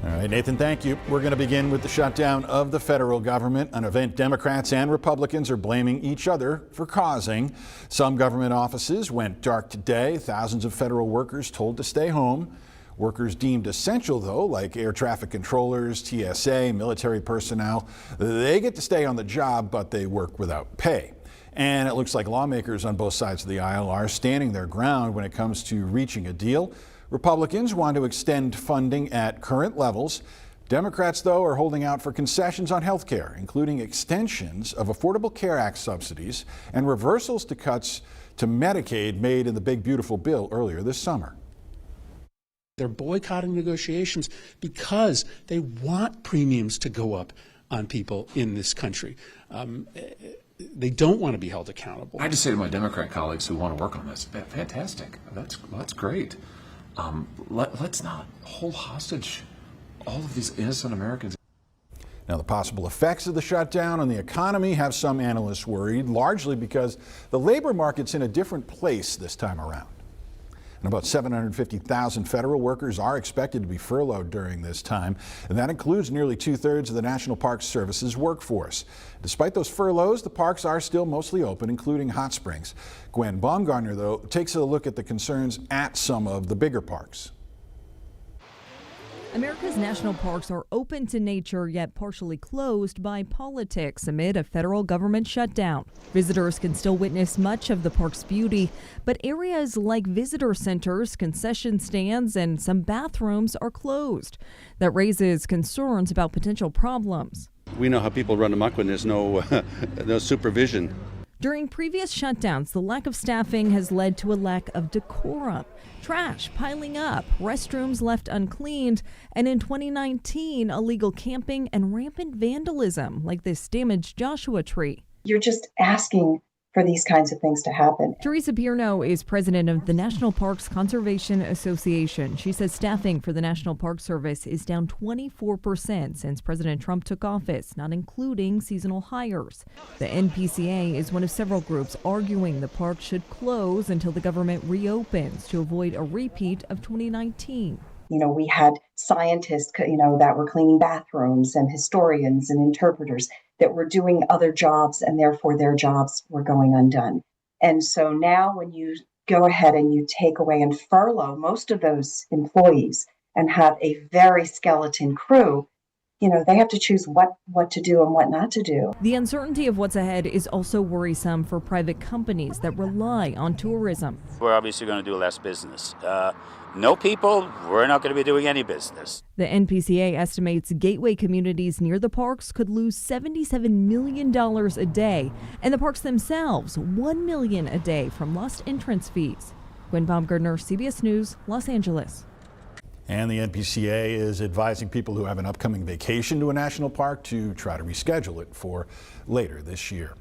All right, Nathan, thank you. We're going to begin with the shutdown of the federal government, an event Democrats and Republicans are blaming each other for causing. Some government offices went dark today. Thousands of federal workers told to stay home. Workers deemed essential, though, like air traffic controllers, TSA, military personnel, they get to stay on the job, but they work without pay. And it looks like lawmakers on both sides of the aisle are standing their ground when it comes to reaching a deal. Republicans want to extend funding at current levels. Democrats, though, are holding out for concessions on health care, including extensions of Affordable Care Act subsidies and reversals to cuts to Medicaid made in the Big Beautiful Bill earlier this summer. They're boycotting negotiations because they want premiums to go up on people in this country. They don't want to be held accountable. I just say to my Democrat colleagues who want to work on this, fantastic, that's great. Let's not hold hostage all of these innocent Americans. Now, the possible effects of the shutdown on the economy have some analysts worried, largely because the labor market's in a different place this time around. And about 750,000 federal workers are expected to be furloughed during this time, and that includes nearly 2/3 of the National Park Service's workforce. Despite those furloughs, the parks are still mostly open, including hot springs. Gwen Baumgartner, though, takes a look at the concerns at some of the bigger parks. America's national parks are open to nature, yet partially closed by politics amid a federal government shutdown. Visitors can still witness much of the park's beauty, but areas like visitor centers, concession stands, and some bathrooms are closed. That raises concerns about potential problems. We know how people run amok when there's no supervision. During previous shutdowns, the lack of staffing has led to a lack of decorum. Trash piling up, restrooms left uncleaned, and in 2019, illegal camping and rampant vandalism, like this damaged Joshua tree. You're just asking for these kinds of things to happen. Teresa Pierno is president of the National Parks Conservation Association. She says staffing for the National Park Service is down 24% since President Trump took office, not including seasonal hires. The NPCA is one of several groups arguing the park should close until the government reopens to avoid a repeat of 2019. We had scientists, that were cleaning bathrooms, and historians and interpreters that were doing other jobs, and therefore their jobs were going undone. And so now when you go ahead and you take away and furlough most of those employees and have a very skeleton crew, they have to choose what to do and what not to do. The uncertainty of what's ahead is also worrisome for private companies that rely on tourism. We're obviously going to do less business. No people, we're not going to be doing any business. The NPCA estimates gateway communities near the parks could lose $77 million a day, and the parks themselves $1 million a day from lost entrance fees. Gwen Baumgartner, CBS News, Los Angeles. And the NPCA is advising people who have an upcoming vacation to a national park to try to reschedule it for later this year.